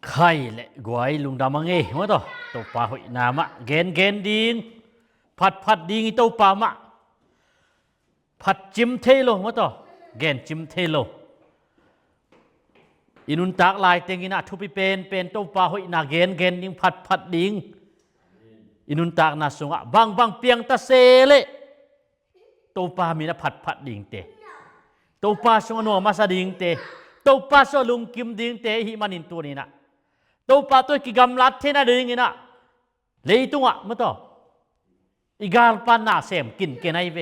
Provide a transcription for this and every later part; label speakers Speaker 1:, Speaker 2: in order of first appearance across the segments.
Speaker 1: ไข่เละกวยลุงดำมังเอ๋มาต่อตัวปลาหอยนามะเกนดิงผัดดิงตัวปลามะผัดจิมเทโลมาต่อจิมเทโลอินุนตากลายเต็งอินะทุบเป็นตัวปลาหอยนาเกนดิงผัดดิงอินุนตากนาสงะบางเปียงตะเซเลตัวปลามีนะผัดดิงเตตัวปลาสงะนัวมาสดิงเตตัวปลาสลุงกิมดิงเตหิมันินตัวนี้นะตัวปลาตัวกิกำลัดเทน่าดึงอินะเลยตัวอ่ะมาต่ออีกาลปานาเซมกินเกนัยเว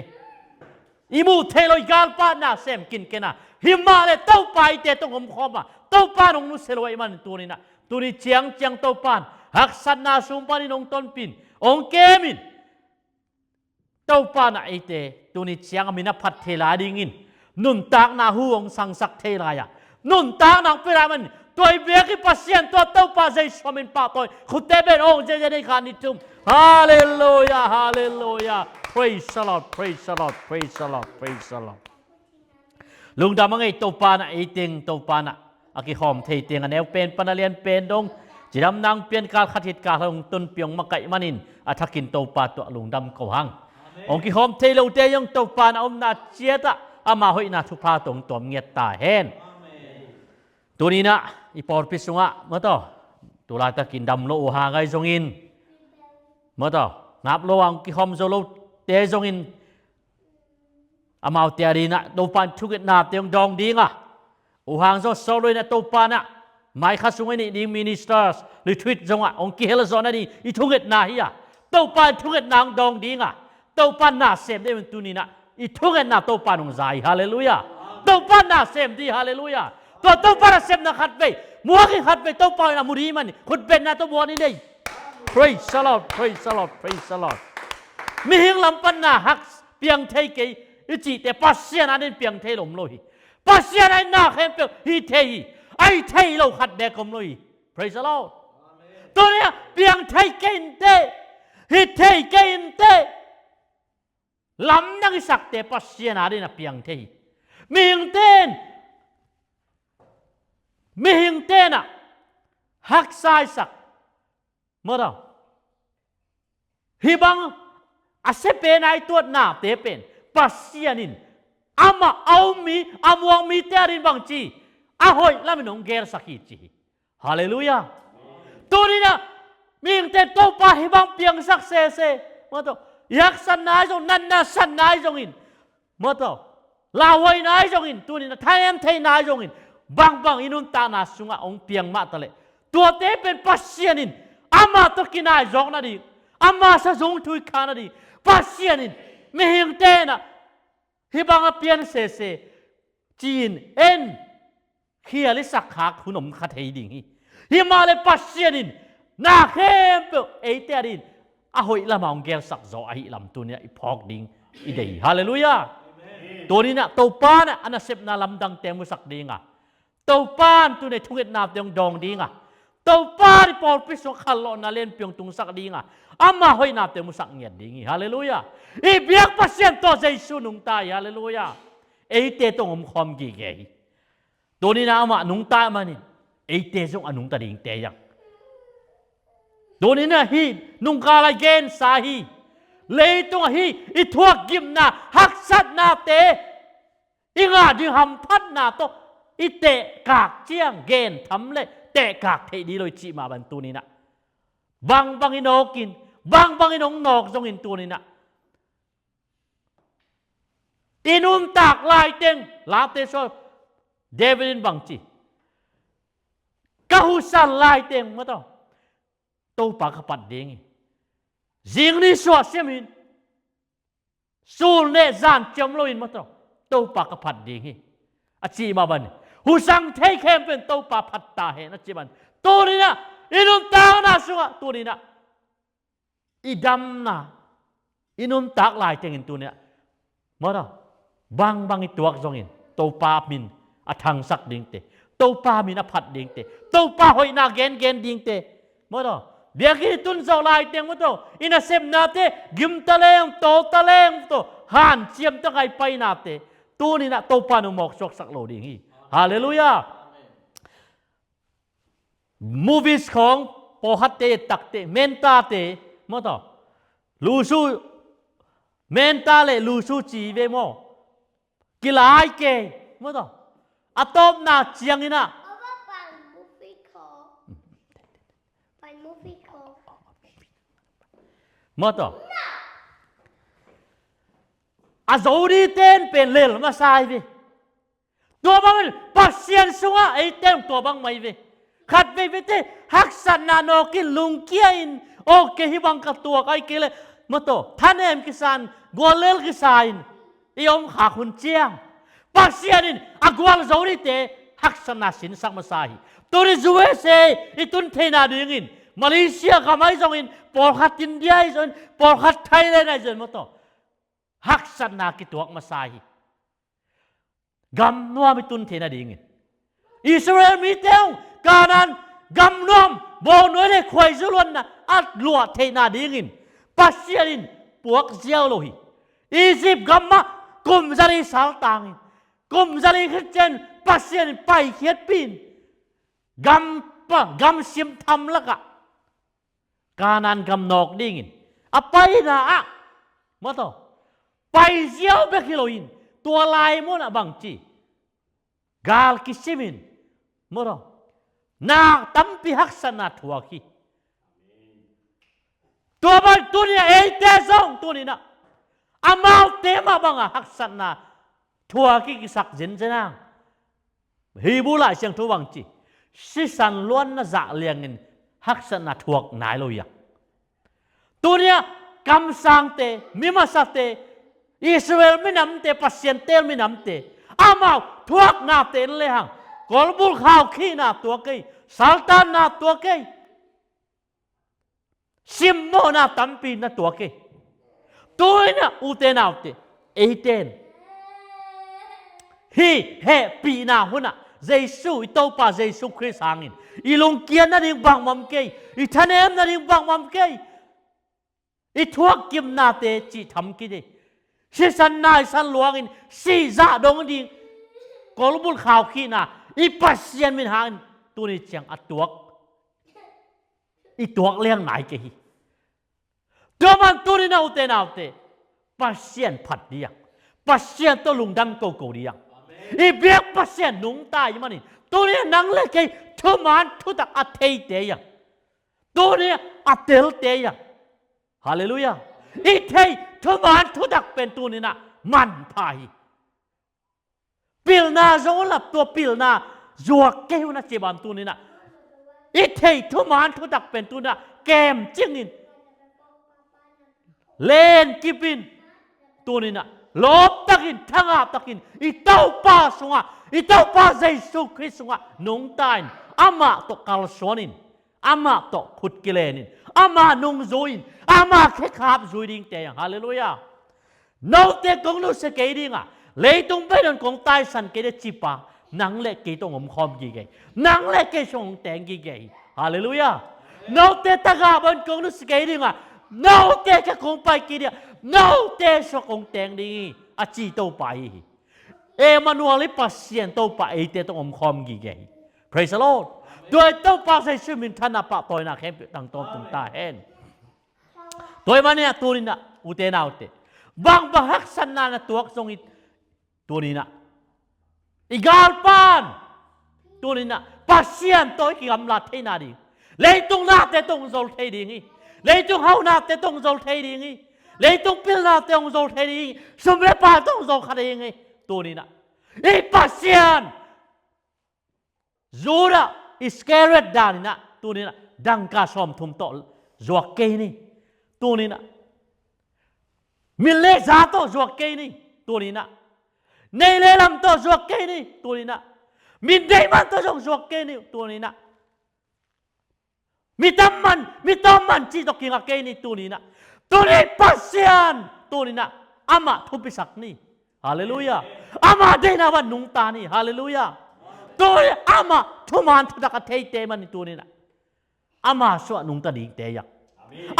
Speaker 1: อีมูเทโลอีกาลปานาเซมกินเกนะหิมาเลยตัวปลาเตต้องอมคอมอ่ะตัวปลานงนุเซโลไอมันตัวนี้นะตัวนี้เจียงตัวปลาหักสันนาสุมปานินงต้นปินองเกมินตัวปลาน่ะไอเตตัวนี้เจียงมินะพัดเทลาดิงินนุนตากนาหูองสังสักเทลายะนุนตากนางเปรามันตัวเบียกิปัสเซียนตัวปลาใจสมินปาตัวขุดเตเป็นองเจเนคานิตุมฮาเลลูยาฮาเลลูยา praise the Lord praise the Lord praise the Lord praise the Lord ลุงดำมังไอตัวปลาน่ะไอเต็งตัวปลาน่ะอากิหอมเทเตียงอันแนวเป็นปนเลียนเป็นดงจิดำนางเปลี่ยนการขัดเหตุการณ์ลงต้นเปียงมะไก่มันินอาทักินตัวปลาตัวลุงดำเขาหังองกิหอมเทโลเตยงตัวปลาน่ะอมนาเจียตะอามาหอยนาทุพาตรงตัวเงียตาเห็นตัวนี้นะอีปอร์พิสุงะมาต่อตัวลายตะกินดำโลหะไงจงอินมาต่อนับโลอังกิหอมโซโลเตยจงอินอามาเตียดีนะตัวปลาทุกข์นาเตียงดองดีงะอุหางโซโซเลยนะตัวปลานะไม่ข้าสุงนี่ดีมินิสเตอร์หรือทวิตจงอ่ะองค์กิเฮลซอนนี่อีทุกข์นาฮีอ่ะตัวปลาทุกข์นางดองดีงะตัวปลาหน้าเสพได้เป็นตัวนี้นะอีทุกข์นาตัวปลาหนุ่มใจฮาเลลูยาตัวปลาหน้าเสพดีฮาเลลูยาตัวปลาเสพนะขัดไปมัวกิขัดไปตัวปลาหน้ามุรีมันคนเป็นนะตัวบัวนี่ได้ praise the Lord praise the Lord praise the Lord มีหิงลำปันนาหักเปียงเทยกีอิจิแต่ปัสเซียนนั้นเปียงเทยลมลอยปัสเซียนนั้นนาเข้มเปียงฮีเทยไอเทยเราขัดแบกลมลอย praise the Lord ตัวนี้เปียงเทยกินเตฮีเทยกินเตลำนักสักแต่ปัสเซียนนั้นเปียงเทยมีหิงเต้นหักสายสักเมื่อเราฮิบังอาเซเป็นไอตัวหน้าเตเป็นปัสเซียนินอามาเอามีอามวงมีเตรินบางจีอาหอยแล้วมันองเกลสักจีฮาเลลูยาตัวนี้นะมีหิงเต้นตัวปะฮิบังเปียงสักเซเมื่อเราอยากสันนายจงนั่นนะสันนายจงอินเมื่อเราลาวัยนายจงอินตัวนี้นะไทยเทยนายจงอินบางอินุนตานาสุงะองเปียงมาตะเลตัวเตเป็นปัสเซียนินอามาตะกินายจงนาดีอามาสะจงทุยขานาดีปัสเซียนินไม่เห็นเตนะฮิบังเปียนเซจีนเอ็นเขียลิสักขาขนมขัดเหดิ่งฮิมาเลปัสเซียนินนาเข้มเปเอเตดินอาหอยละมังเกลสักโซไอลำตัวนี้อีพอกดิ่งอีเดียฮาเลลูยาตัวนี้นะตัวป้านะอันนั้นเสพนาลำดังเต็มมุสักดิ่งอ่ะตัวป้านตัวนี้ทุกเอ็ดนาบยังดองดิ่งอ่ะตัวป้าที่ปอลพิสุขัลโลนาเลนเปียงตุงสักดิ่งอ่ะอามาหอยนาบเต็มมุสักเงียดดิ่งฮาเลลูยาอีเบียกปัสเซียนตัวใจสุนุงตายฮาเลลูยาเอเตตงอมคอมกี่เกยตัวนี้นะอามานุงตายมานี่เอเตจงอนุงตาดิ่งเตยังตัวนี้นะฮีนุงกาลเกนสาฮีเลยตัวฮีอีทวกิมนาหักสัตนาเตอีงาดิหัมพัดนาโตอีเตะกากเจียงเกนทำเลยเตะกากเทดีเลยจีมาบันตัวนี้นะบางอินโนกินบางอินนอกจงอินตัวนี้นะอินุมตากลายเต็งลาเตโซเดวิดินบังจีกะฮุสันลายเต็งมาต่อตัวปากปัดเด้งจิงนี่สวดเสียมินสูนเนจานจำลอยมาต่อตัวปากปัดเด้งอาจีมาบันหูสังเทเข้มเป็นตัวปากปัดตาเห็นอาจีบันตัวนี้นะอินุมตากน่าสุกตัวนี้นะอีดำนะอินุมตากลายเต็งตัวนี้มาต่อบางอีตัวจงอินตัวปามินอาทางสักดิ่งเตตัวปามินอาพัดดิ่งเตตัวปาหอยนาเกนดิ่งเตมาต่อเบียกิตุนเจ้าลายเตียงมาต่ออินาเซมนาเตกิมตะเลงโตตะเลงโตหันเจียมตะไคไปนาเตตัวนี้นะตัวปานุหมอกชกสักโลดิ่งฮีฮาเลลูยา movies ของปอฮัตเตตักเตเมนตาเตมอต่อลูซูเมนตาเลลูซูจีเวโมกิลายเกมอต่ออะตอมนาเจียงอินะมอต่ออาโซดีเต้นเป็นเลลมาใส่เวตัวบางปัสเซียนสุงะไอเต้นตัวบางไม่เวขัดเวเตฮักสันนาโนกิลุงเกียนโอเคฮิบังกับตัวไอเกลมอต่อท่านเอ็มกิสันกัวเลลกิสายนยอมขาคุณเจียงปัสเซียนินอากวลโซดีเตฮักสันนาสินสักมาใส่ตัวนี้จูเอเซอิตุนเทนาดึงอินมาเลเซียก็ไม่ส่งอินปอลขัดอินเดียส่งปอลขัดไทยเลยนะส่งมอต่อฮักสันนากิตัวมาใส่กำนัวมิตุนเทนาดิ่งอิสราเอลมีเท่าการนั้นกำนัวบอน้อยเลยควายสุรนนะอัดลัวเทนาดิ่งปัสเซียนินปวกเจียวโลหิอียิปต์กำมากุมจารีสาวต่างกุมจารีคริสเตียนปัสเซียนินไปเขียดปีนกำซิมทำละกะการนั้นกำนอกดิ่งอะไปนะอะมาต่อไปเจียวเบกิโลอินตัวลายมันอะบังจีกาลกิซิมินมรอนาตั้มพิฮักษณะทัวกีตัวบังตัวนี้เอเตซองตัวนี้นะอามาเตมาบังอะฮักษณะทัวกีกิสักเจนเจนังฮิบุลาเสียงทัวบังจีสิสันล้วนน่ะจะเลี้ยงเงินฮักษณะทัวกนายโลยะตัวนี้กำสังเตมิมาสเตอิสราเอลไม่นำเตปัสเซียนเตลไม่นำเตอามาทวกนาเตนเลยฮังกอลบุลข่าวขี้นาตัวเกยสัลตานนาตัวเกยซิมโมนาตัมปีนาตัวเกยตัวนี้อุเตนาอุเตเอเตนฮีเฮปีนาหุนะเยซูอิโตปาเยซูคริสต์หางินอีลงเกียนนาดิงบังมัมเกยอีทานเอมนาดิงบังมัมเกยอีทวกกิมนาเตจีทำกินสิสันนายสันหลวงอินสีจ่าดงดิงกอลบุลข่าวขี้นาอีปัสเซียนมินหานตัวนี้เจียงอัดตัวอีตัวเลี้ยงไหนเกยตัวมันตัวนี้น่าอุเตนาอุเตปัสเซียนผัดเดียงปัสเซียนตัวลุงดำโกโกเดียงอีเบียกปัสเซียนนุ่งตายมันนี่ตัวนี้นังเล็กเกยทุมันทุตักอัดเทยเตียงตัวนี้อัดเตลเตียงฮาเลลูยาอีเทยทุมันทุตักเป็นตัวนี้นะมันพายปิลนาโจหลับตัวปิลนาจวกเกวนะเจ็บอันตัวนี้นะอีเทยทุมันทุตักเป็นตัวนี้นะแกมจิงอินเลนกิบินตัวนี้นะลบตักินทั้งอาตักินอีเต้าป้าสงะอีเต้าป้าเยซูคริสต์สงะนงตายอามาตกกาลสวนินอามาตกขุดกิเลนินอามานุงโจยินอามาแค่ขาบโจยิงเตียงฮาเลลูยาโนเตกงนุสเกดิงะเลยตรงไปโดนกงตายสันเกดจิปานังเล็กเกตงอมคอมกีเกนังเล็กเกชงแตงกีเกฮาเลลูยาโนเตตะกาบนกงนุสเกดิงะโนเตกะคงไปกีเดียโนเตชกงแตงดีอาจีโตไปเอมานัวลิปัสเซียนโตไปเตตงอมคอมกีเก Praise the Lord โดยเต้าปาใส่ชื่อมินทนาปะปอยนาแคมตังตอมตุงตาเห็นตัวมันเนี่ยตัวนี้นะอุเตนาอุเตบางบักฮักสันนานะตัวทรงอิตัวนี้นะอีกาลปานตัวนี้นะปัสเซียนตัวที่กำลังเทนาดีเลยตรงนาเตตรงโซลเทดีงี้เลยตรงเฮานาเตตรงโซลเทดีงี้เลยตรงพิลนาเตตรงโซลเทดีสมเด็จป้าตรงโซลคดีงี้ตัวนี้นะอีปัสเซียนจูระอิสเกเรตดานี่นะตัวนี้นะดังกาสอมทุมโตจวกเกนี่ตัวนี้นะมิเลซาโตจวกเกนี่ตัวนี้นะเนเลลัมโตจวกเกนี่ตัวนี้นะมินเดมันโตจวกเกนี่ตัวนี้นะมิตามันจีตกิงเกนี่ตัวนี้นะตัวนี้ปัสเซียนตัวนี้นะอามาทุบิสักนี่ฮาเลลูยาอามาเดนาวันนุงตานี่ฮาเลลูยาตัวนี้อามาทุมันทุดักเทยเตมันตัวนี้นะอามาสวนุงตาดีเตยัง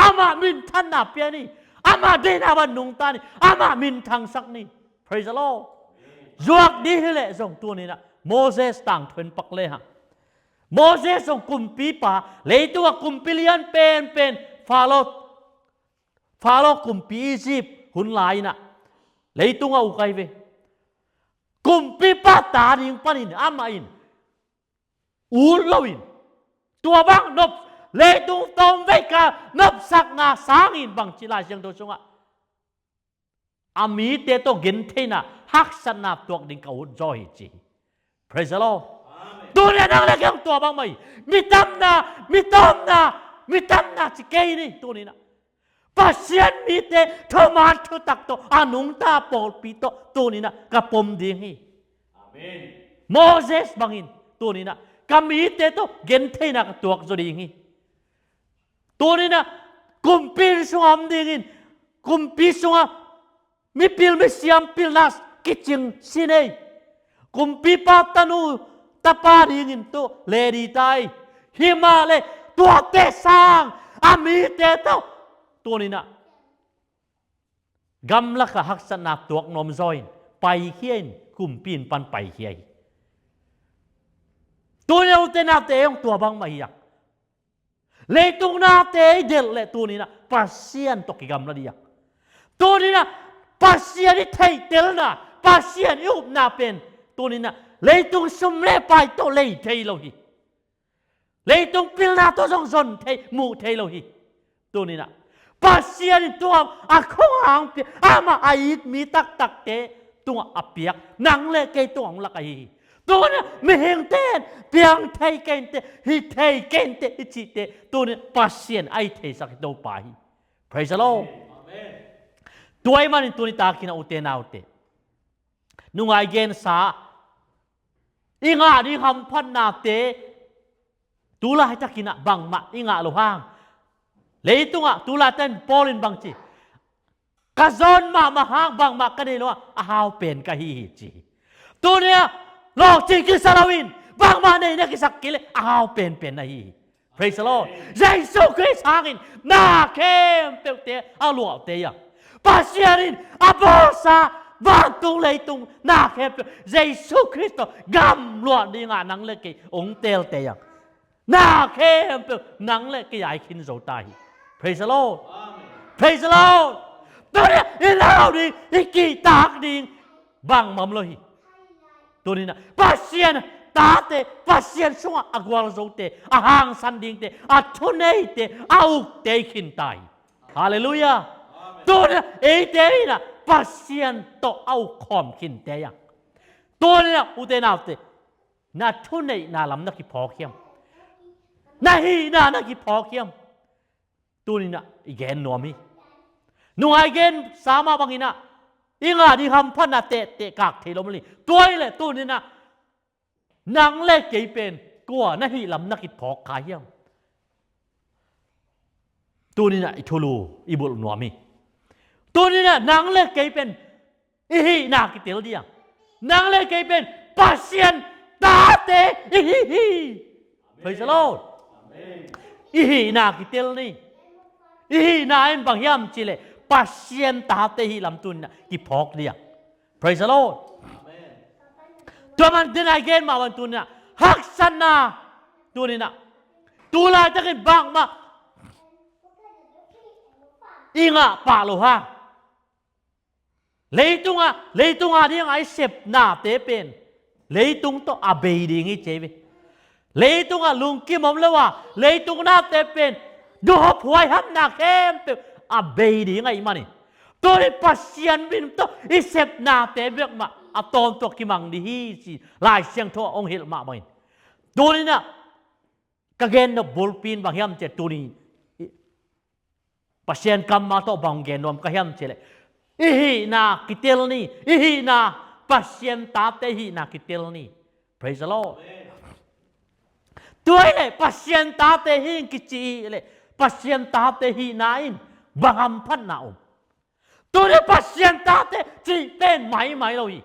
Speaker 1: อามามินทันนาเปียนี่อามาเดนาวันนุงตานี่อามามินทางสักนี่ Praise the Lord จวกดีเลยส่งตัวนี้นะโมเสสต่างทวนปักเลยฮะ โมเสสส่งกุมปีป่าเลยตัวกุมปีเลียนเป็นฟาโรห์กุมปีอียิปต์หุ่นลายน่ะเลยตัวอุกัยเวกุมปีป่าตาดิ่งปันินอามาอินอูลวินตัวบางนบเลยตัวตอมไว้กานบสักนาสางอินบางจิลาเชียงโดชงะอามีเตโตเกินเทน่ะฮักษณะตัวดิ่งเขาจอยจี Praise the Lord ตัวนี้นั่งเลี้ยงตัวบางไหมมีตำนาจิเกยนี่ตัวนี้นะปัสยันมีเตทมาทุตักโตอานุงตาปอลปีโตตัวนี้นะกับปมดิ่งฮีโมเสสบางอินตัวนี้นะกับมีเตโตเกินเทน่ะกับตัวจดิ่งฮีตัวนี้นะกุมปีสวมดิ่งอินกุมปีสวมมีพิลไม่เสียมพิลนัสกิจงสิเนกุมปีปาตานูตาปาดิ่งอินตัวเลดีไตหิมาเลตัวเตสังอามีเตโตตัวนี้นะกำลังหักษณะตัวนมซอยไปเขียนกุมปีนปันไปเขียนตัวนี้อุตนาเตยงตัวบางไม่อยากเลยตรงนาเตยเดลเลยตัวนี้นะปัสเซียนตกกำลังดีอยากตัวนี้นะปัสเซียนที่ไทยเดลนะปัสเซียนยุบนาเป็นตัวนี้นะเลยตรงสมเลไปตัวเลยไทยเราฮีเลยตรงพิลนาตัวสองสนไทยมูไทยเราฮีตัวนี้นะปัสเซียนตัวอาคงหางเปียอามาไอมีตักเตตัวอเปียกนังเลยเกยตัวของละไอตัวนี้ไม่เห็นเต้นเปียงไทยเกนเตฮิไทยเกนเตอิจิเตตัวนี้ปัสเซียนไอเทสักตัวไป Praise the Lord ตัวไอ้มันตัวนี้ตากินอุเตนาอุเตนุ่งไอเกนสาอิงาดิคำพันนาเตตุลาให้ตะกินบังมาอิงาโลหางเลยตุงะตุลาเต้นปอลินบังจีกะซอนมาหางบังมากันนี่เนาะอาหาวเป็นกะฮีจีตัวเนี้ยโลกจริงคือสารวินบางมาในนักสักกิเลอาหาวเป็นนะฮี Praise the Lord เยซูคริสต์หากินนาเข้มเตอาลัวเตียปัสยารินอาบอสาบางตุงเลยตุงนาเข้มเยซูคริสต์กำลัวดีงานังเล็กองเตลเตียนาเข้มนังเล็กใหญ่ขินโซตายPraise the Lord Praise the Lord ตัวนี้อิลาวดีอิกีตากดีบังมัมเลยตัวนี้นะปัสเซียนตาเตปัสเซียนส่งอากวาลโซเตอาหางสันดิงเตอาทุนเอเตเอาเตขินตายฮาเลลูยาตัวนี้เอเตนะปัสเซียนโตเอาคอมขินเตยังตัวนี้นะอุเตนาเตนาทุนเอนาลำนักกิพอเขียมนาฮีนานักกิพอเขียมตัวนี้นะอีกแกนนัวมีนัวอีกแกนสามารถบางทีนะอีงาดีคำพันนาเตะกากเทลมลีตัวนี้แหละตัวนี้นะนางเล็กเกยเป็นกลัวนะฮีลำนักกิพอกขายยังตัวนี้นะอิทูลูอิบุลนัวมีตัวนี้นะนางเล็กเกยเป็นอีฮีนากิเตลดียังนางเล็กเกยเป็นปัสเซียนตาเตอีฮีPraise the Lordอีฮีนากิเตลนี่อีนาอินบางยามจิเลปัสเซียนตาเตหิลำตุนนะกิพอกเดีย Praise the Lord ตัวมันดินไอเกนมาวันตุนนะฮักษณะตัวนี้นะตัวลายจะกินบางมาอิงะปาโลฮะเลยตุงอ่ะที่ยังไอเสพนาเตเป็นเลยตุงโตอาเบยดิ้งเจเวเลยตุงอ่ะลุงกิมอมเลยว่าเลยตุงนาเตเป็นดูหัวหหันนาเข้มเปอาเบยดิ้งไงมันนี่ตัวนี้ปัสยันบินโตอิเสพนาเตเบกมาอาตอนตัวกิมังดีฮีสิลายเสียงทั่วองค์เฮลมาบ่อยตัวนี้นะกะเกนนบุลปินบางยามเจตัวนี้ปัสยันกำมาโตบางเกนนวมกะยามเจเลยอีฮีนากิเตลนี่อีฮีนาปัสยันตาเตฮีนากิเตลนี่ Praise the Lord ตัวนี้ปัสยันตาเตหินกิจีเลยปัสยันตาเตหินาอินบางพันนาอมตัวนี้ปัสยันตาเตจีเป็นไหมเราอี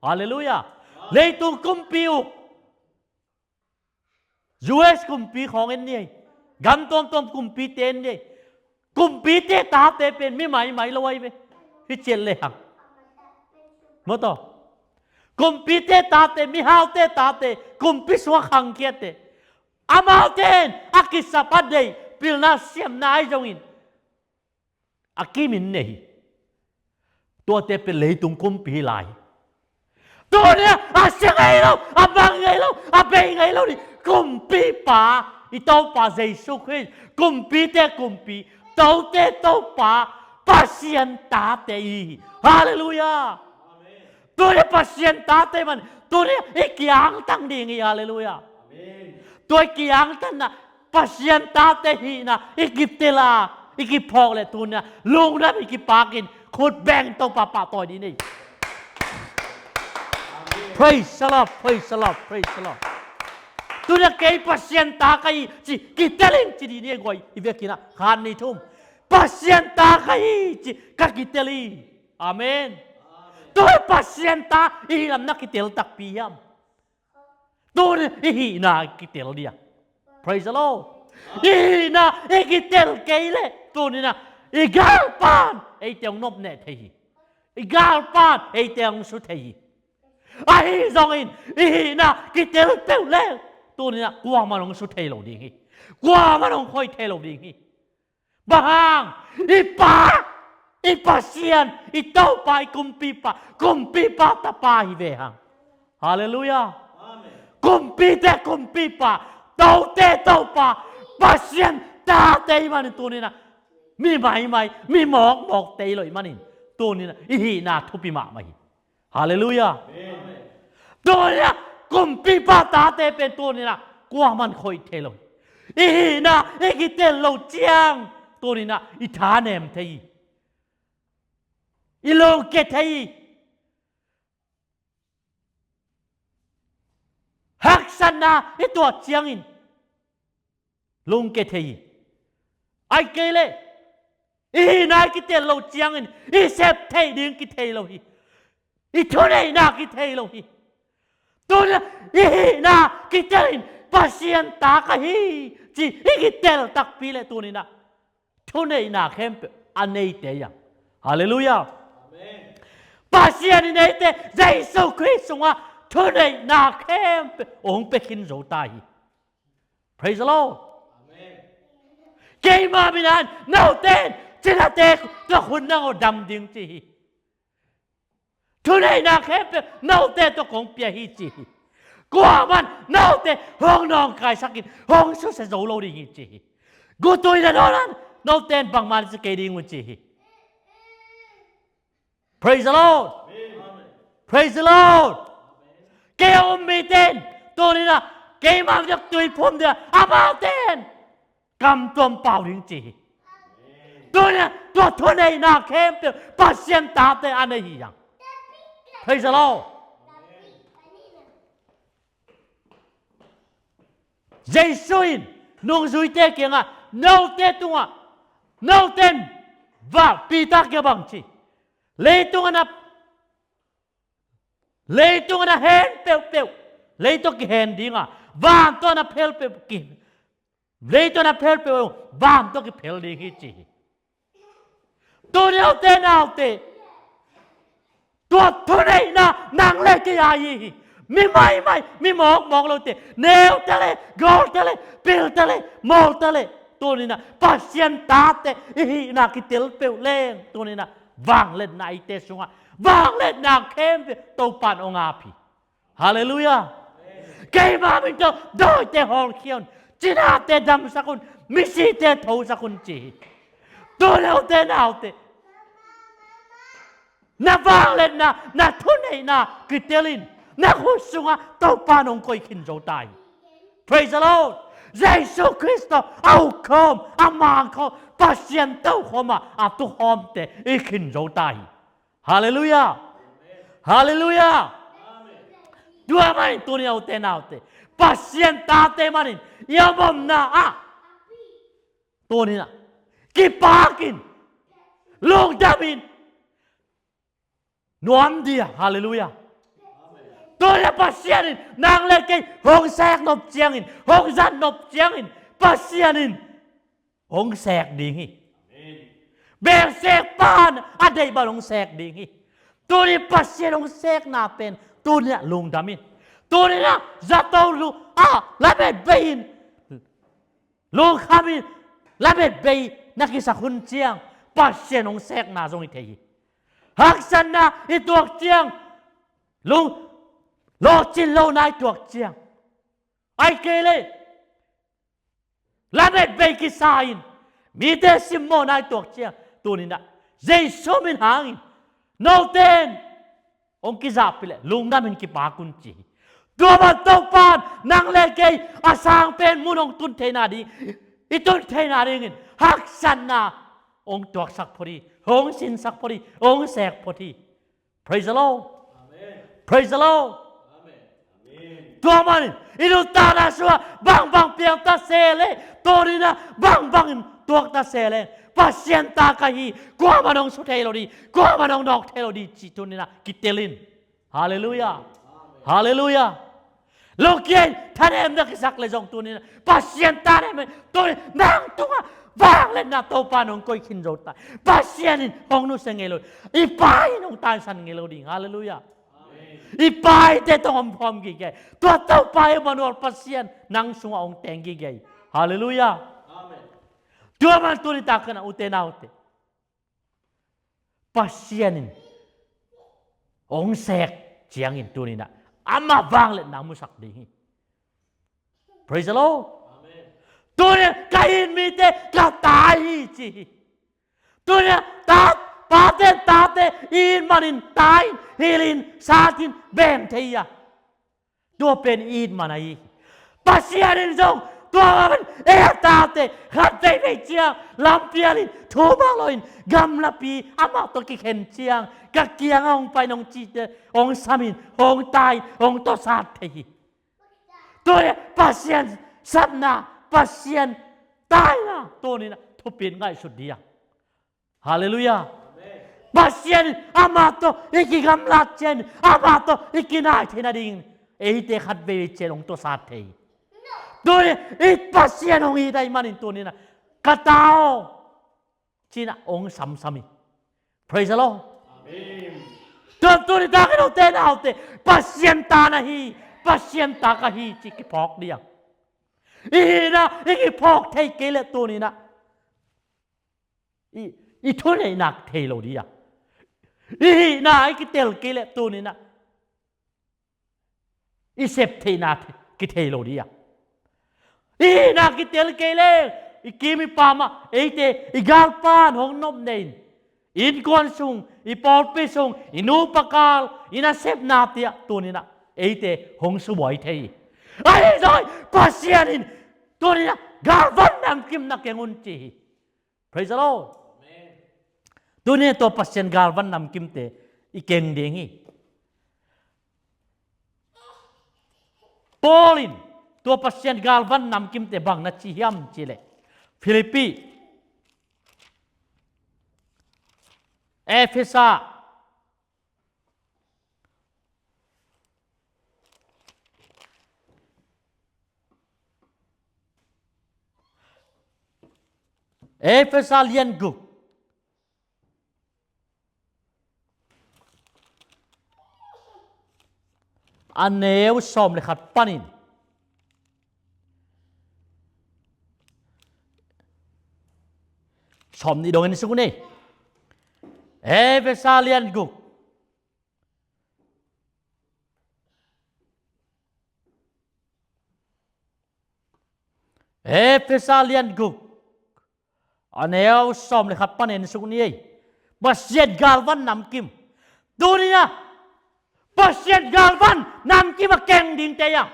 Speaker 1: ฮาเลลูยาเลยตุงกุมปิว US กุมปีของเอ็นนี่กันตอมกุมปีเตนนี่กุมปีเตตาเตเป็นไม่ไหมเราไว้ไหมที่เจเลยหักมั้งต่อกุมปีเตตาเตมีฮาวเตตาเตกุมปีสวะขังเกียเต Amauten akisapat day pilna siam na ai jongin. Akimin nei. Tua te pe leitung kumpi lai. Tua ne asyang ngai lo, abang ngai lo, abay ngai lo ni kumpi pa. Itaw pa Jesus Christ. Kumpi te kumpi. Tau te tau pa. Pasien tate. Hallelujah. Tua ne pasien tate man. Tua ne ikiang tang dingi. Hallelujah. Tua ikiang tang na pasien tate hi na ikitila. Ikipok le tua ne. Lung na ikipakin. Khut bang tau papa toy di ni. Praise the Lord, praise the Lord, praise the Lord. Tu na kay pasyenta kay si kitelin si di niya goy ibekina kan ni tum. Pasyenta kay si kakiteli. Amen. Tu pasyenta ihilam na kitel takpiyam. Tu ihi na kitel dia. Praise the Lord. Ihi na ikitel kayle. Tu ni na igalpan ay tiyong nop ne tayi. Igalpan ay tiyong su tayi. Ai zongin ina kitel peule tu ni na kwa manong su thelo ding kwa manong khoi thelo ding bahang ipa sian itau pai kumpi pa ta pa hi ve hang hallelujah amen kumpi pa tau pa pasien ta te man tu ni na mi mai mi mok te loi manin tu ni na hi na thupi ma mai hallelujahตัวเนี่ยกุมปีป้าตาเตเป็นตัวนี่นะกว่ามันคอยเทลงอีนะไอ้กิเตลเราเจียงตัวนี่นะอีฐานเนมเทยอีโลเกเทยฮักษณะไอ้ตัวเจียงอินลุงเกเทยไอ้เกเลอีนะกิเตลเราเจียงอินอีเซฟเทยดึงกิเทยเราอีทุเรศนากิเทยเราตัวนี้นะกิเตลินปัสยันตากะฮีจีกิเตลตักปีเลตัวนี้นะทุเรศนาเข้มอันนี้เตียงฮาเลลูยาปัสยันนี้เตะเยซูคริสต์ว่าทุเรศนาเข้มองค์เป็นขินโจตาย Praise the Lord เกมาบินันน่าเต้นจินาเตกตัวคุณนั่งเอาดำดิ่งจีทุเรศนาเข้มน่าเตะตัวของเปียฮีจีกว่ามันน่าเตะห้องนอนกายสักินห้องสุดเสโลดีจีกูตัวนี้นอนน่าเตะบางมันจะเกดิ่งวันจี Praise the Lord Praise the Lord เกี่ยวมีเต้นตัวนี้นะเกี่ยมันจะตุยพุ่มเดียวอาบ้าเต้นกำตัวเปล่าดิ่งจีตัวนี้ตัวทุเรศนาเข้มปัสยันตาเตะอันนี้ยังPraise the Lord. Jesuin nung zui te kia nga nau te tunga nau ten va pita kia bang chi leitung na hen peu leitung ki hen dinga vam to na pel pe ki leitung na pel pe vam to ki pel ding hi chi to nau teตัวทุเรศนะนางเล็กกี่อายีมีไม่มีมองเราเตะเนวเตะเลยกอลเตะเลยปิลเตะเลยมอลเตะเลยตัวนี้นะปัสยันตาเตะอีน่ากิเตลเปลเล่งตัวนี้นะวางเล่นนายเตะสงะวางเล่นนางเข้มตัวปานองอาพีฮาเลลูยาเกมาเป็นตัวโดยเตะฮอลเคียนจีน่าเตะดำสักคนมิซีเตะทูสักคนจีตัวเราเตะนาวเตะน่าฟังเลยน่าทุนให้น่ากิเตลินน่าหุ่นสูงตัวปานองคอยขินโจตาย Praise the Lord เยซูคริสต์เอาคอมอามาคอมปัสยันเต้าคอมอาตุคอมเตอีขินโจตายฮาเลลูยาฮาเลลูยาด้วยมันตัวนี้เอาเตน่าเตปัสยันตาเตมันยาบอมน่าตัวนี้นะกิปากินลงดามินนวมเดียฮาเลลูยาตัวนี้ปัสยานินนางเล็กห้องแสกนบเจียงอินห้องจันนบเจียงอินปัสยานินห้องแสกดิ่งเบลแสกปานอะไรบ้างห้องแสกดิ่งตัวนี้ปัสยาห้องแสกน่าเป็นตัวนี้ลุงดามินตัวนี้นะจะต้องรู้แล้วเป็นเบน ลูกข้ามีละเบ็ดเบยนักกิสกุลเจียงปัสเซียนองเสกนาจงอิเทยหักสันนาอิตัวเจียงลุงโลจินโลนายตัวเจียงไอเกเลละเบ็ดเบยกิสาอินมีเดซิมโมนายตัวเจียงตัวนี้นะเจสุมินหางอินโนเตนองกิจาปิเลลุงนั่นเป็นกิปากุนจีตัวมันตกปานนังเลเกยอาสางเป็นมุนองตุนเทนาดีอีตุนเทนาดีเงินหักสันนาองตัวสักพอดีองสินสักพอดีองแสกพอดี praise the Lord praise the Lord ตัวมันอินุตานาชัวบางเปียงตาเซเลตัวนี้นะบางตัวตาเซเลPasyenta kahi, gua manong sutelodi, gua manong nok telodi citunina kitelin. Haleluya, haleluya. Lokian tanem nak kisak lejong tunina. Pasyenta nem tuni nang tunga bang len na topa nong koi kinjota. Pasyenin hong nu sengelo, ipai nong tan san ngelodi. Haleluya. Ipai te tong pom gigay. Tua topa manor pasyen nang sunga ong tengi gay. Haleluya. Dua man tu ditakkan ute na ute. Pasienin. Ong sek jiangin tu ni na. Ama bang let namu sak dingi. Praise the Lord. Tu ni kain mite katai ji. Tu ni tate in manin tain hilin satin bem teya. Dua pen in manai. Pasienin zong. Tua man tate hati bejiang lampialin tubaloin gam lapi ama to kiken ciang kakiang ong pai nong cite ong samin ong tai ong to sate tu pasien sabna pasien tai na tu ni na tu pin ngai sud dia haleluya pasien ama to iki gam latchen ama to iki nai thina ding ei te khat be chen ong to sate Doi it pasien ong idai manin tu ni na katao Cina ong sam-sami. Praise the Lord. Amen. Tu ni takin o ten autte pasien ta na hi pasien ta ka hi chi ki phok dia. I na ki phok thei ke le tu ni na. I tu nei nak thei lo dia. I na ki tel ke le tu ni na. I sep thei na ki thei lo dia. I na ki tel ke le ikimi pama eite igalpan hong nom nein in kon sung ipol pe sung inu pakal ina sep natia tunina eite hong suwai thei ai rồi pasianin tunina galvan nam kim na kengun chi praise the Lord amen tunina to pasien galvan nam kim te ikeng dengi polin to pasien galvan nam kim te bang na chi hiam chile Filipi, Efesa, Efesa lian gu, aneu som lekhat panin. Som ni dongin sugune. Efesa lian gu. Efesa lian gu. Aneo som le khat panen suguni. Pasien galvan nam kim. Dunia. Pasien galvan nam kim keng ding teyang.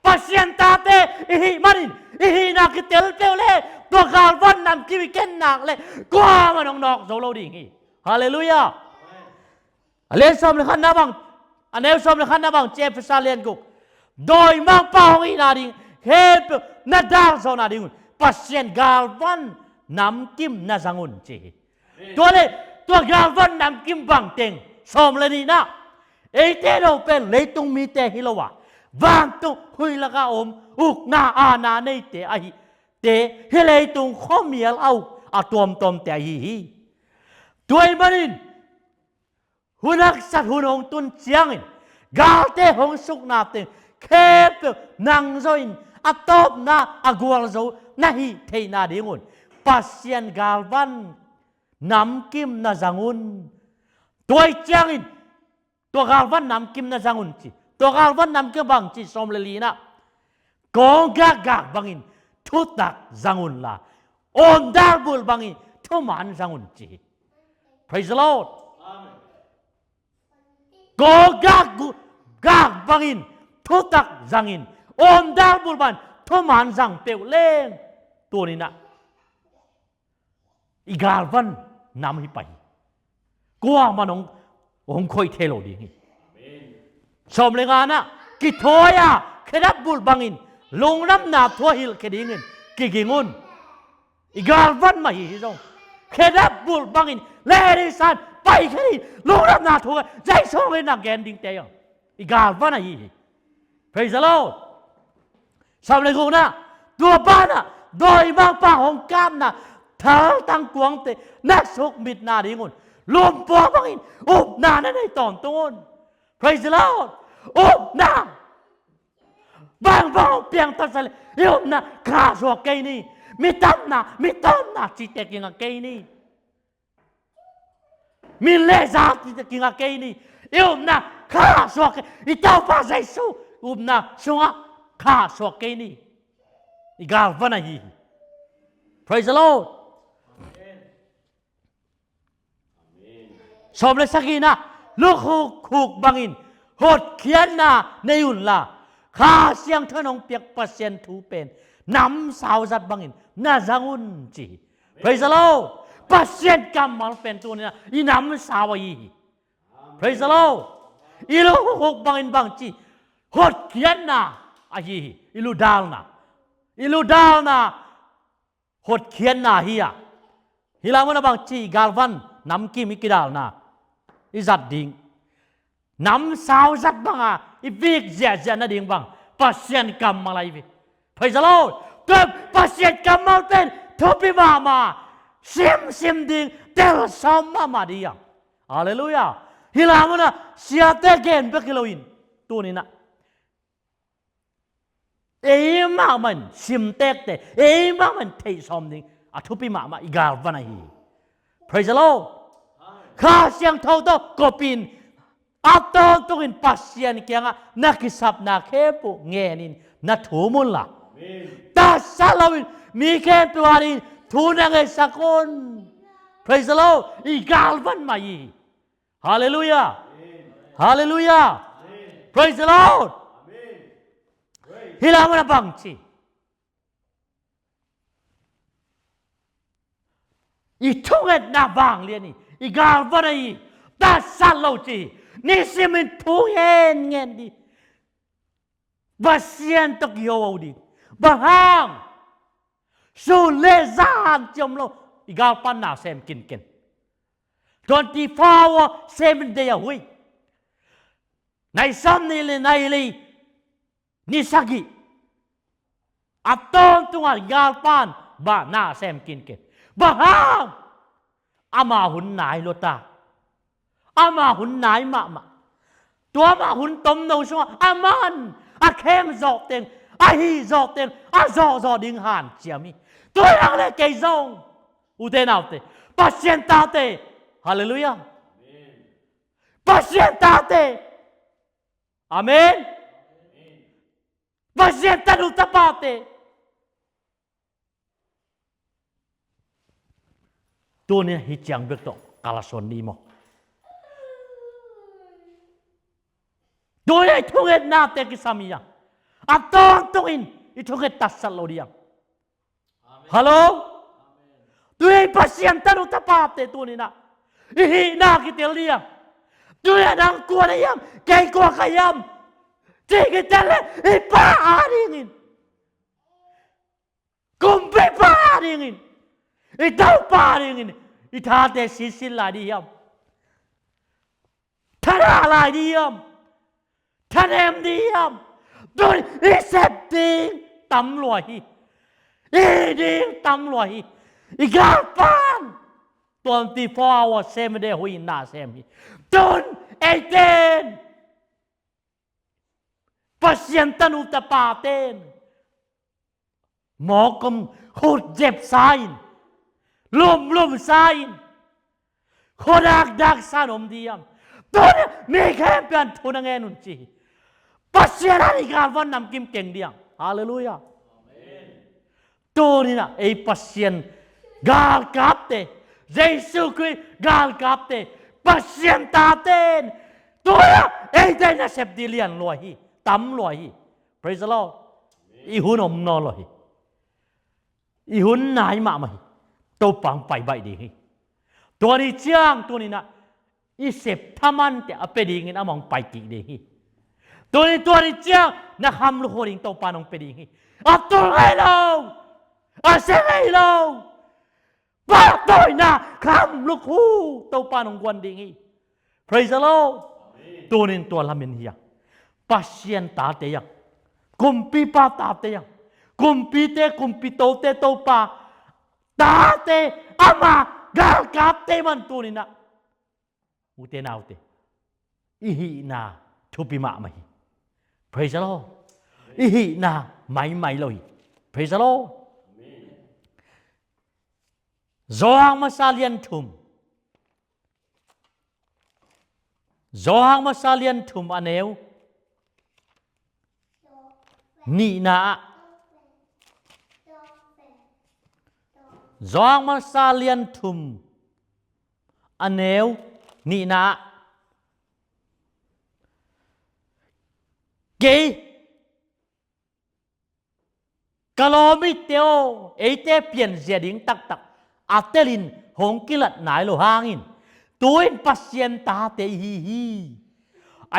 Speaker 1: Pasien tate ihi manin. Ihi nak tel le. Tua galvan nam kimi ken nak le gua manong nok zolo ding hi haleluya alen som le khan na bang aneu som le khan na bang che psa len guk doi mang pa hong ina ding he na dang zo na ding pasien galvan nam kim na zangun chi tua galvan nam kim bang teng som le ni na ei te do pen le tung mi te hilowa wang tu hui la ka om uk na ana nei te ai te helei tung khomial au atom tom te hi tuai manin hunak sat hunong tun chiangin galte hong suk na te khep nang zoin atop na agwal zo nahi thei na dingun pasien galvan nam kim na zangun toy changin to galvan nam kim na zangun chi to galvan nam ke bang chi som le li na kong ga bangin thu tak zangun la on dar bul bangin thu man zangun chi praise the Lord kong ga bangin thu tak zangin on dar bul ban thu man zang peu lengตัวนี้นะอีกาลวันนำให้ไปกว่ามันองคอยเทโลดีชมเลยงานนะกิทอยาเคดับบุลบังอินลงน้ำหนาทัวหิลเคดิงินกิงุนอีกาลวันมาอีจงเคดับบุลบังอินเลดิสันไปแค่นี้ลงน้ำหนาทัวใจช่องเลยนักแกนดิ้งเตยอีกาลวันอะไรpraise the Lordชมเลยกูนะตัวบ้านน่ะโดยบางป่าของกามน่ะเท้าตั้งกวงเตนักสุกมิดนาดีงุนรวมปอบางอินอุบนาในตอนต้น praise the Lord อุบนาบางเปียงตัดสเลยอุบนาข้าสวกเกนี่มีต้นนาจิตเตกิงเกนี่มีเลซาจิตเตกิงเกนี่อุบนาข้าสวกอีเจ้าฟ้าใจสู้อุบนาสวกข้าสวกเกนี่อีกาวันไหน praise the Lord ชมเลยสักทีนะลูกคูกบังอินหดเขียนนาในอุ่นละข้าเสียงเธอนองเปียกเปอร์เซ็นต์ทูเป็นน้ำสาวจัดบังอินน่าจังอุ่นจี praise the Lord เปอร์เซ็นต์กำมันเป็นตัวนี้นะอีน้ำสาวอี praise the Lord อีลูกคูกบังอินบังจีหดเขียนนาอีลูดาลนะหดเขียนนาเฮียฮิลามันบางจีกาลวันน้ำกิมิกิดาลนาอิจัดดิ่งน้ำสาวจัดบังอีวิกเจนะดิ่งบังปัสเซียนกรรมอะไรวิพระเจ้าเกิดปัสเซียนกรรมมาเป็นทุบมาซิมดิ่งเตลซอมมาดีอย่างฮาเลลูยาฮิลามันเสียเตเกนเบกิโลอินตัวนี้นะมามันซิมเตกเตมามันเทซอมดิ่งทุบมาอีกาลวันนี้พระเจ้าข้าเสียงเท่าตัวกบินอัตโตตุกินปัสเซียนเกียงนักสับนักเขปุเงนินนัทูมุลละตาสาลวินมีแค่ตัวนี้ทูนังเอสักคนพระเจ้าอีกาลวันมาอีฮาเลลูยาพระเจ้าฮิลามันบังชีอีทุกเอ็ดนาบังเรียนี่อีกาลวันนี้ตาสาลจีนี่สิมันทุเห็นเงินดีบาเซียนตกโยวดีบางห้างสูเลซานจมโลอีกาลปันนาเซมกิน24 hours 7 days a week ในซ้ำนี่เลยในเลยนิสักิอัตโตตัวอีกาลปันบานาเซมกินบางห้างอามาหุ่นไหนโลตาอามาหุ่นไหนมาตัวมาหุ่นต้มนูชัวอามันอาเข้มจอกเต็งอาฮีจอกเต็งอาจอดิ่งหันเจียมีตัวอย่างเลยเกยจงอุเทนเอาเตปัสเซียนตาเตฮาเลลูยาปัสเซียนตาเตอาเมนปัสเซียนตาดุตาปาเตตัวนี้ฮิจังเบกโตกาลาสอนดีมั้งโดยไอ้ทุกเอ็ดนาเตกิสามียังอัตโตอินไอ้ทุกเอ็ดตัดสัลโลดียังฮัลโหลตัวไอ้พัศยันตันุตาปาเตตัวนี้นะไอ้ฮีนาคิเตลียังตัวไอ้นางกัวนี่ยังแกกัวขยำจีกิเตเลยไอ้ป้าอะไรเงี้ยกุมไปป้าอะไรเงี้ยไอ้เต้าป้าอะไรเงี้ยไอ้ท่าเตสิลาดียังท่าอะไรดียังท่านเอ็มดีมโดยอีเสพติดตำรวจอีดิ้งตำรวจอีกาปัน24 hours 7 days huwi na semi don 18 pasyentan utapaten หมอกมโคตรเจ็บสายลมสายโคตรดักสานมดียมตัวนี้มีแค่เปลี่ยนทุนเงินุนจีปัสยานานิการวันนำกิมเก่งเดียงฮาเลลูยาตัวนี้นะไอ้ปัสยานกาลกับเตเยซูคริสต์กาลกับเตปัสยานตาเตนตัวนี้ไอ้เดนเซปดิเลียนลอยฮีตั้มลอยฮี praise the Lord อีหุ่นอมนอลอยอีหุ่นนายมาไหมตัวปังไปใบดีฮีตัวนี้เจ้างตัวนี้นะอีเสพทามันแต่อเปดีงินอมองไปกี่ดีฮีตัวนี้เจ้างนักทำลูกโหริงตัวปานองเปดีฮีอัตัวไรเราอาเซไงเราป้าตัวน่ะคำลูกหูตัวปานองกวนดีฮี praise the Lord ตัวนี้ตัวละมินเฮียปัสยันตาเตียงกุมปีป้าตาเตียงกุมปีเตกุมปีโตเตตัวปาตาเตอามากาลกับเตมันตัวนี้นะอุเตนาอุเตอิหินาทุปิมาไม่ praise the Lord อิหินาไม่เลย praise the Lord Zohang masalian tum aneu ni na Zohang masalian tum aneu ni na ke kalomiteo ete pian zeding tak atelin hong kilat nai lo hangin tuin pasien ta te hi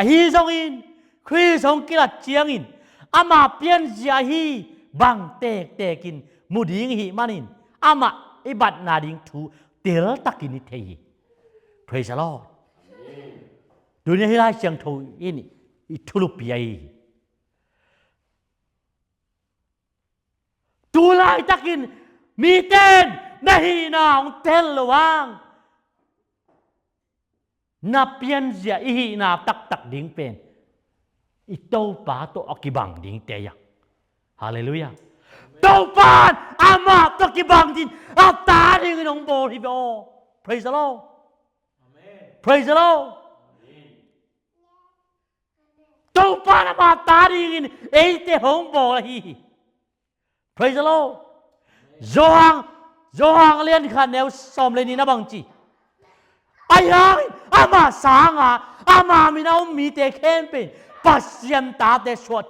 Speaker 1: hi song in khui song kilat chiang in ama pian zia hi bang te kin muding hi manin ama ibat na ding thu tel takin ni thei praise the Lord dunia hi lai chiang tho in i thulu piai tu lai takin mi ten nahi na ong tel luang na pian zia ihi na tak ding pen ito pa to akibang ding teya hallelujah to pan ama to kibang din ata ding nong bo hi bo praise the Lord amen praise the Lord amen to pan ama ta ding ei te hong bo hi praise the Lord Zohang lian khan neu som le ni na bang chi ayang ama sanga ama mina mi te khen pe pasyan ta te so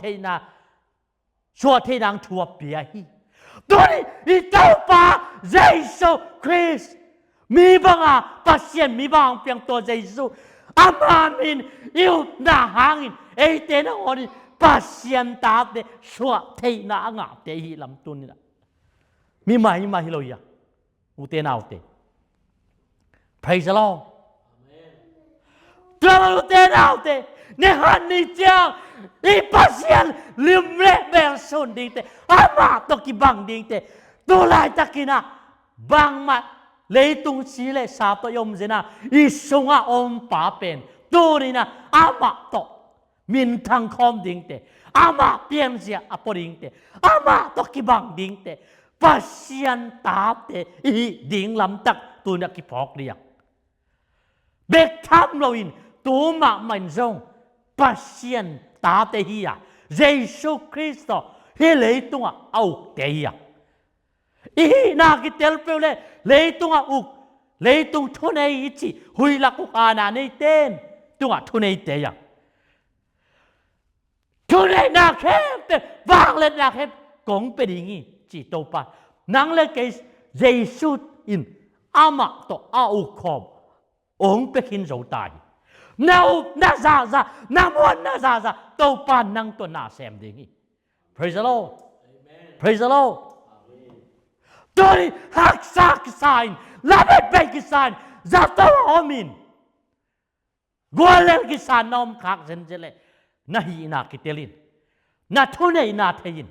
Speaker 1: the nang thua pia hi doi i tau pa Jesus Christ mi banga pasyan mi bang piang to Jesus ama min iu na hangin ei te na oni pasyan ta te so the na nga te hi lam tun ni mi mai hiloya ute na ute praise the Lord amen tuan ute na ute ne han ni chang i pasien lim le bel son ding te ama to ki bang ding te to lai takina bang ma leitung si le sa to yom zena i sunga om pa pen to ni na ama to min thang khom ding te ama piam sia apoding te ama to ki bang ding te pasien ta te i ding lam tak tu na ki phok dia bek tham lo in tu ma man zong pasien ta te hi ya Jesus Christ he le tu au te ya i na ki tel pe le tu u le tu thu nei chi hui la ku ana nei ten tu thu nei te ya thu nei na khem te wang le na khem kong pe ding i chỉ tàu pa nang le cái Jesus in ama to au khom ong pe kin zo tai nau na za na mon na za tàu pa nang to na sem ding praise the Lord amen praise the Lord amen doi hak sak sign la be be ki sign za to amin golen ki san nom khak zen jele na hi na kitelin na thune na thein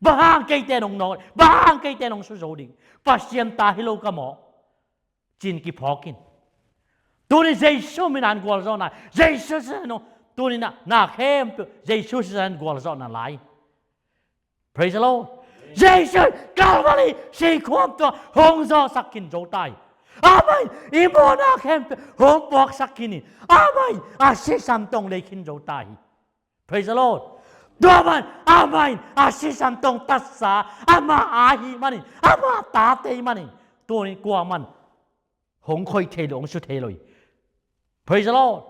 Speaker 1: bahang kay tenong no bahang kay tenong susoding pasien ta hilo ka mo chin ki phokin tuni Jesus minan gwal zona Jesus no tuni na khem Jesus san gwal zona lai praise the Lord Giêsu Calvary siความตัวหงโซสักกินโจตายอาไม่อีโมนาเข้มหงปอกสักกินอาไม่อาศิสัมตงเลยกินโจตาย Praise the Lord ตัวมันอาไม่อาศิสัมตงตัดสาอามาอาหิมันนี่อามาตาเตมันนี่ตัวนี้กลัวมันหงคอยเทลงสุดเทเลย Praise the Lord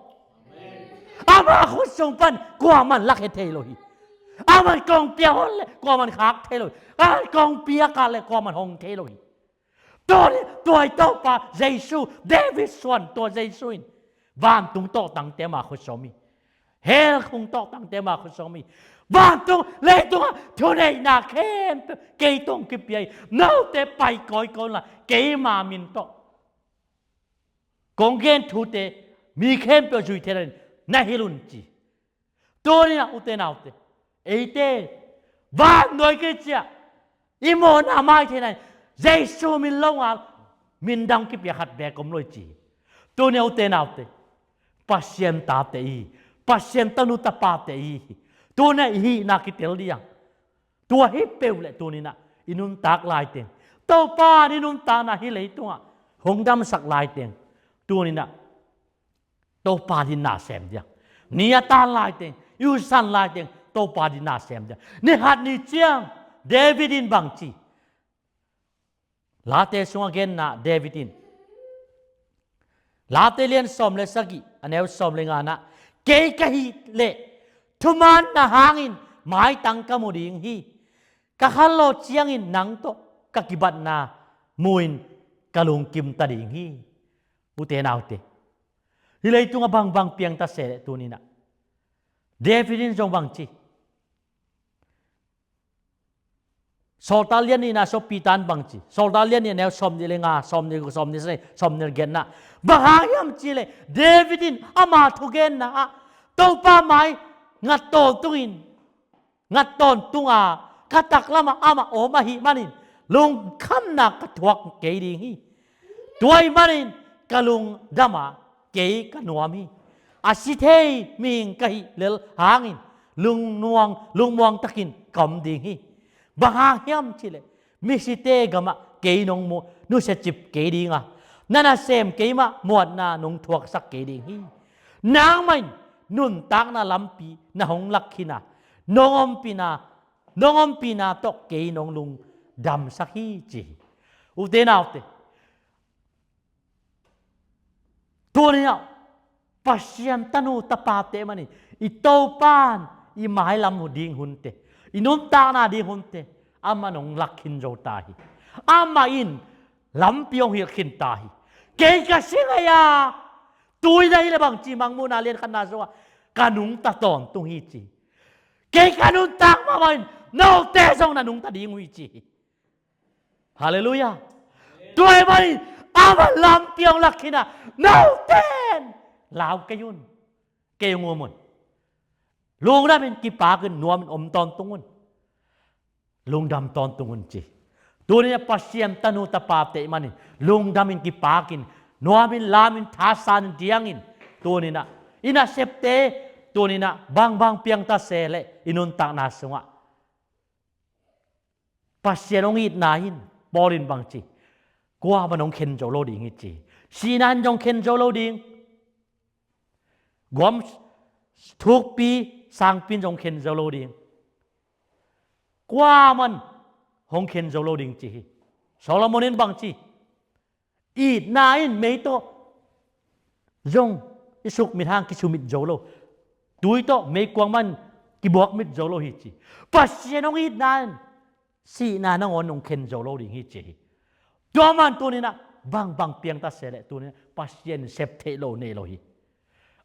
Speaker 1: อามาคุณทรงปันกลัวมันลักเทเลยอามันกองเปียกเลยกลัวมันคักเทเลยกองเปียกกันเลยกลัวมันหงเทเลยตัวนี้ตัวไอ้ตัวปาเยซูเดวิดส่วนตัวเยซูอินบ้านตุงโตตั้งแต่มาคุณสมีเฮลคงโตตั้งแต่มาคุณสมีบ้านตุงเลยตุงทุเรศนาเข้มเกยตุงกิบใหญ่เน่าแต่ไปก่อยก่อนละเกยมามินโตกงเกนทูเตมีเข้มเปจุยเทเรนน่าฮิลุนจีตัวนี้นะอุเตนาอุเตเอเตบ้านหน่วยกิจจะอิโมนาไม่เท่านั้นเยซูมิลงอ่ะมินดังกิบยาขัดแบกอมลอยจีตัวนี้อุเตนาอุเตปัสยันตาเตอีปัสยันตนุตปาเตอีตัวนี้ฮีนักกิเตลเดียงตัวฮิปเปลเลยตัวนี้นะอินุนตักลายเตียงตัวป้าอินุนตานะฮิเลยตัวหงดำสักลายเตียงตัวนี้นะตัวป้าดินนาเซมเดียงนี่ตาลายเตียงยูสันลายเตียงตัวป้าดินนาเซมเดียงนี่หัดนี่เจียงเดวิดินบังจีลาเตสวงเกนนะเดวิดินลาเตเลียนสมเลสกีอันนี้สมเลงานะเกยกะฮิเลทุมันนะหางอินหมายตังกะมุดิงฮีกะฮัลโลเจียงอินนังโตกะกิบัตนามุอินกะลุงกิมตะดิงฮีอุเตนาอุเตฮิเลยตุงบังบังเปียงตะเสตัวนี้นะเดวิดินจงบังจีSoltalian ni na so pitan bangchi Soltalian ni na som ni lenga som ni se som ni gen na bahayam chile Davidin ama thugen na to pa mai ngat to tuin ngat ton tunga katak lama ama o ma hi manin lung kham na ka thuak ke ding hi tuai manin kalung dama ke ka nuami asithei ming ka hi lel hangin lung muang takin kam ding hi bahayam chile misite gama ke nong mo nu se chip ke dinga nana sem ke ma muat na nong thuak sak ke ding hi nang main nun tak na lampi na hong lakhina nongom pina to ke nong lung dam sak hi chi ute na ute tunia pasyam tanu tapate mani itopan i mai lam ding hunte inum ta na di hunte ama nong lakhin jo tahi ama in lampiong hi khin tahi ke ka singaya tui dai le bang chi mang mu na len khana so kanung ta ton tung hi chi ke kanung ta ma main no te song na nung ta ding hui chi hallelujah tui mai ama lampiong lakhina no ten lao ke yun ke ngomonลุงได้เป็นกีปาขึ้นนัวมันอมตอนตรงนั้นลุงดำตอนตรงนั้นจีตัวนี้ปัสเซียมตนุตปาเตมันนี่ลุงดำเป็นกีปากินนัวมันลามินท้าสานเดียงอินตัวนี้นะอินาเซปเตตัวนี้นะบางเพียงตาเสเลอินุนตักนาสงะปัสเซียนองอิดนาหินบอลินบางจีกัวมันองเคนโจโลดิงอิจีสีนันจงเคนโจโลดิงกวมทุกปีสร้างปินจงเข็นเจโลดิงกว่ามันหงเข็นเจโลดิงจีโซโลมอนินบางจีอีดนายไม่โตจงอิสุกมิทางกิชุมิดเจโลดุยโตไม่กวางมันกิบวกมิดเจโลฮิจีปัสเซียนองอีดนายสีนานองอนงเข็นเจโลดิงฮิจีตัวมันตัวนี้นะบางเปียงตาเสเลตัวนี้ปัสเซียนเซปเทโลเนโลฮิ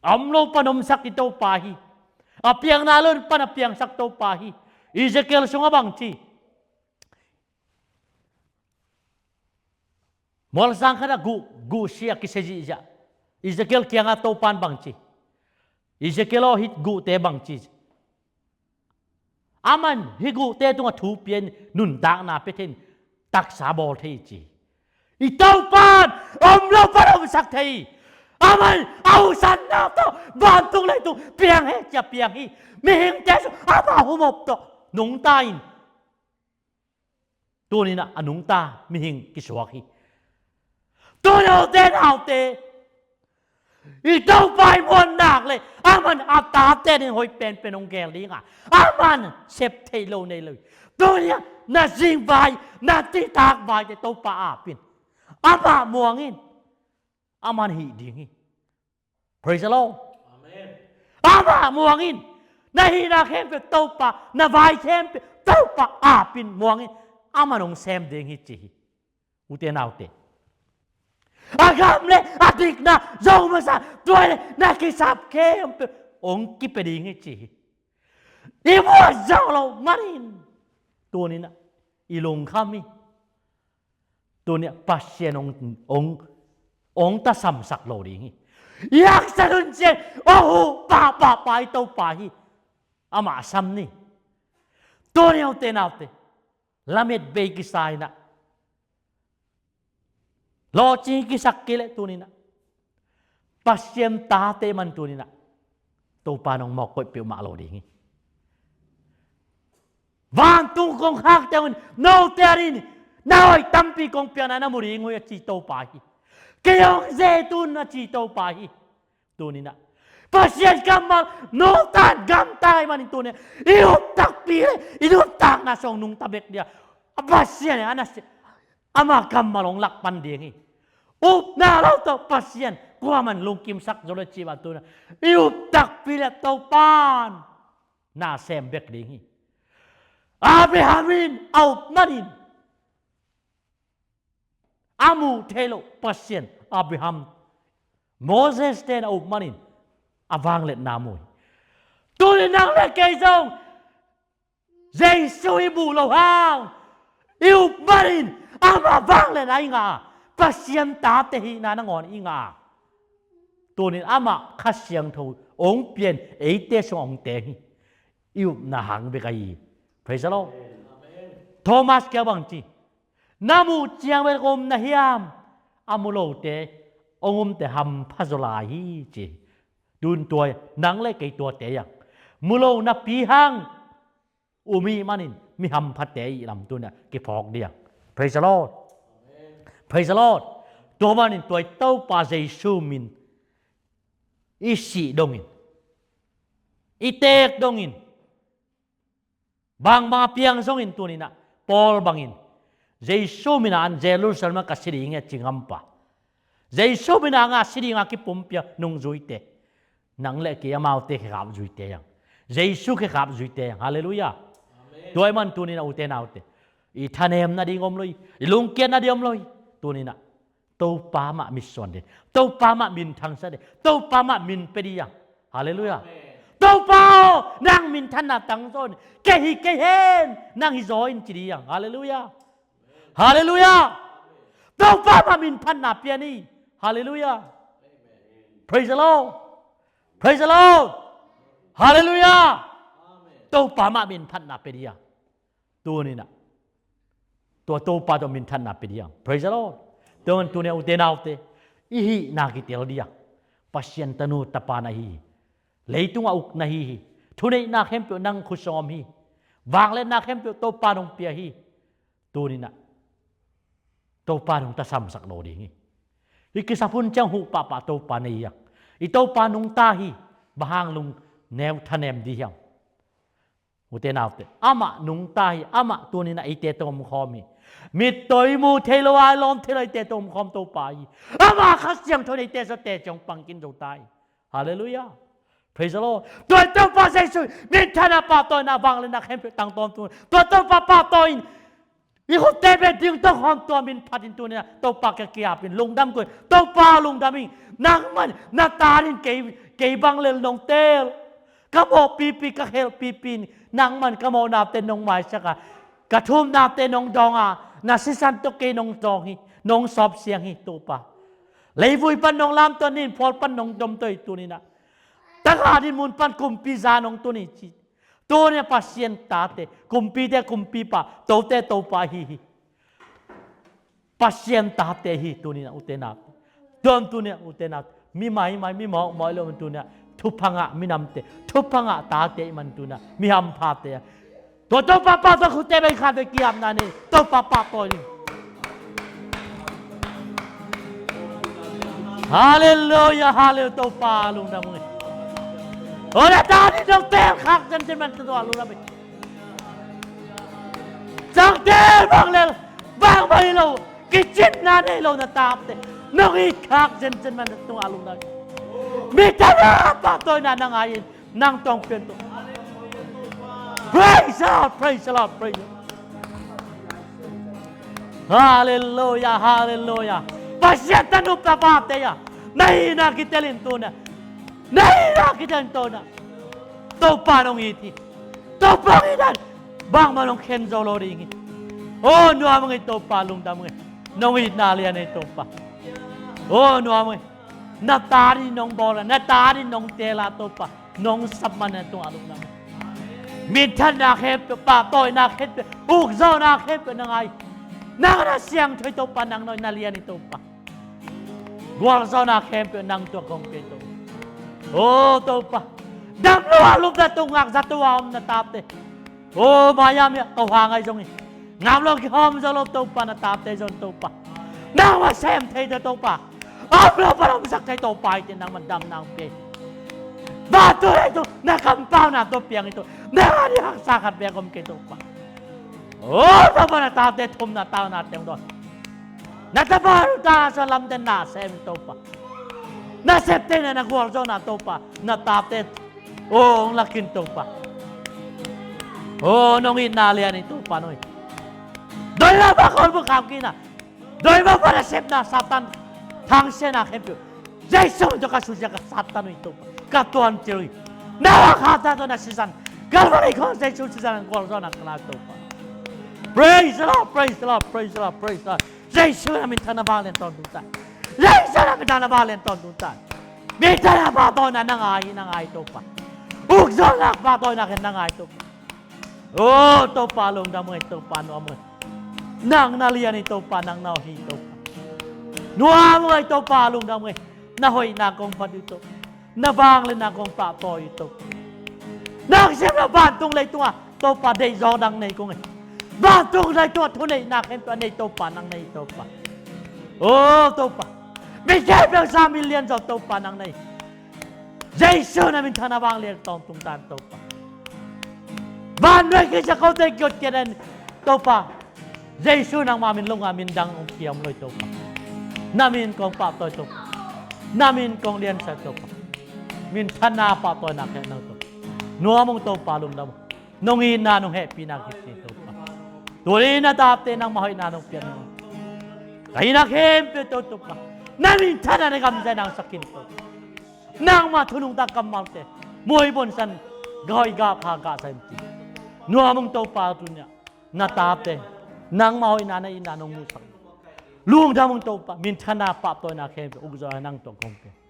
Speaker 1: amlo panom sak ito pahi apiang nalon pan apiang sak to pahi Ezekiel sunga bangchi mol sang kana gu sia kiseji ja Ezekiel kianga to pan bangchi Ezekiel hit gu te bangchi aman higu te tunga thu pien nun dak na peten tak sa bol thei chi ito pan amlo panom sak thei aman au san na to ban tung lai tung piang he cha piang hi mi hing cha ama humop to nung tain ตัวนี้นะอนุงตามีหิงกิสวกฮีตัวเราเต้นเอาเตอีเจ้าไปมวนหนักเลยมันอาตาเต้นหอยเป็นองแกงลิงมันเซฟเทโลในเลยตัวเนี้ยน่าจิงไปน่าติตากไปแต่ตัวป้าปินมาม่วงอินมันหีดิ่ง Praise the Lord มาม่วงอินนาฮีนาเข้มเป็นตัวป้านาไวเข้มเป็นตัวป้าปินม่วงอินมันองเซมดิ่งฮิจีอุเทนเอาเตagam le adik na zong masa tuai le na kisap ke ong ki peding chi i mo zong lo marin tu ni na ilong kami tu ni pasien ong ta sam sak lo ding yak sarun che oh pa to pa hi ama sam ni tu ni au te na te lamet be ki sai na lo chi ki sak ki le tu ni na pasien ta te man tu ni na to pa nong mok koi piu ma lo ding van tu kong hak te no te rin na oi tampi kong pia na muri ngoi chi to pa hi ke yong ze tu na chi to pa hi tu ni na pasien kamal no tan gam tai man tu ni iu tak pi iu tak na song nung tabek dia pasien anas ama kamalong lak pan ding na lao to pasien kwa man lung kim sak zolo chi ba tu na iu tak pi la to pan na sem bek ding Abrahamin au manin amu thelo pasien Abraham Moses ten au manin avang let namoi tu le nang le kai song Jesus ibu lo hang iu manin avang le nai nga pasien ta te hi na ngon i nga tu ni ama khasiang tho ong pien ei te song te hi iu na hang be kai Praise the Lord. Thomas kêu bằng chi namu chiang về gom na hiam amulo te ông te ham phazola hi chi dun toy nang le cái tua te yang mulo na pi hang umi manin mi ham phat te i lam tu na cái phok dia Praise the Lord. Praise the Lord. Tua manin toy tau pa Jesu min isi dongin itek dongin bang mga piang songin tu ni na Paul bangin Jesu mina an Jerusalem ka siri nga chingampa Jesu mina nga siri nga ki pumpia nung zuite nang le ki amau te khap zuite yang Jesu ke khap zuite yang hallelujah toy man tu ni na ute na ute I thanem na dingom loi I lungkian na diom loi tu ni na to pa ma mission de to pa ma min thang sa de to pa ma min pedi yang hallelujah tàu bao nang min thân na tăng zon ke hen nang hi join chỉ đi yang hallelujah hallelujah tàu bao mà min thân na piani hallelujah praise the Lord praise the Lord hallelujah tàu bao mà min thân na piani yang tu ni na tu tàu bao tu min thân na piani yang praise the Lord tu ni ute na ute ihi na ki tel dia pasien tanu tapana hi lấy tung uk na hi thu nei na khem pyo nang khusom hi wang le na khem pyo to pa nong pia hi tu ni na to pa nong ta sam sak lo ding hi ki sapun chang hu pa to pa nei ya I to pa nong ta hi bahang lung new thanem di yang ute na ute ama nong ta hi ama tu ni na ite tom khomi mit toy mu thelo ai lom thelai te tom khom to pa hi ama khasyang thoi te so te chong pangkin do tai hallelujah Praise the Lord. Tôi tao pa Jesus, min thana pa tôi na vang lên na khem tang tom tu. Tôi tao pa tôi. I hot te be ding tao hom to min phatin tu ne. Tao pa ka kia pin lung dam ko. Tao pa lung dam min nang man na ta rin ke bang lên nong tel. Ka mo pi ka hel pi nang man ka mo na ten nong mai sa ka. Ka thum na ten nong dong na si san to ke nong dong hi. Nong sop siang hi tu pa. Lei vui pan nong lam to nin phol pan nong dom toi tu ni na. Taka din mun pan kumpi zanong tu ni chi. Tu ni pasien tate. Kumpi te kumpi pa. Tau te tau pa hi. Pasien tate hi tu ni na ute na. Tuan tu ni ute na. Mi mai mi mo lo tu ni. Tu panga mi nam te. Tu panga tate man tu na. Mi ham pa te. to papa to khute bai kha be kiam na ni to papa to ni hallelujah hallelujah to pa lung da mo ora ta ni dong tel khak chen man to lung da bai Chẳng thế bằng lên vang bay lâu cái chết na đây lâu na tạm thế nó ít khác chân mà tung à luôn đây biết ta ba tôi là năng ai năng trong phiền tôi praise the Lord praise the Lord praise hallelujah hallelujah pasyatan upta pate ya nahi na kitelin to na nahi na kitelin to na to panong iti to pangidan bang manong kenzo lo ringi oh nuwa mga ito pa lungda mga nong itnalian ito pa oh nuwa mga natari nong bola natari nong tela to pa nong sabman ito along namin mintan na kep pa toy na kep ugzo na kep na ngay nang na siyang ito pa nang nalian ito pa guwalzo na kep nang to kong ito oh to pa damlo along na tungak sa tuwam na tapte oh mayam ya kau hangai jong ngam lo ki hom zo lo to pa na tap te zon to pa nang wa sem te to pa ap lo pa lo sak te to pa tin nang man dam nang pe ba to ito na kampaw na to piang ito na ni hak sakat be kom ke to pa oh to pa na tap te thum na taw na teng don na ta pa ta sa lam ten na sem to pa na sep te na gwal zo na to pa na tap te oh lakin to pa oh nong inalian ito panoy doi ba ba kol bu kam kina doi ba para sep na satan thang se na khem Jesu jo ka suja ka satan ito ka tuan chiri na kata to na sisan kalvari ko Jesu sisan ko zo na kana to praise the Lord praise the Lord praise the Lord praise the Lord Jesu na mitana balen ton duta Jesu na mitana balen ton duta mitana ba to na nangai to pa ugzo na ba to na nangai to oh to palong da mo ito pano mo nang nalian ito pa nang nahi ito pa nuwa mo ito palong da mo nahoy na kong pa dito nabang le na kong pa po ito nang siya na bantong le ito to pa de zo dang nei kong bantong le ito tunay na ken pa nei to pa nang nei to pa oh to pa may kaya sa million zo to pa nang nei Jesu na min tanabang le tong tung tan to pa ban noi ke sa ko te gyot kenen to pa Jesu nang mamin long amin dang ong kiam loy to pa namin kong pa to namin kong lian sa to pa min sana pa to na ken to no among to pa lum dam nong ina nong happy na kit to pa tuli na tapte nang mahoy na nong pian kay na kem to pa namin tana na gamsa nang sakin to nang matunong ta kamalte moy bon san goy ga pha ga san ti nuwa mong to pa tu nya natapte nang mahoy na ina nong musak luong da mong to pa min thana pa to na khem ugzo nang to kong pe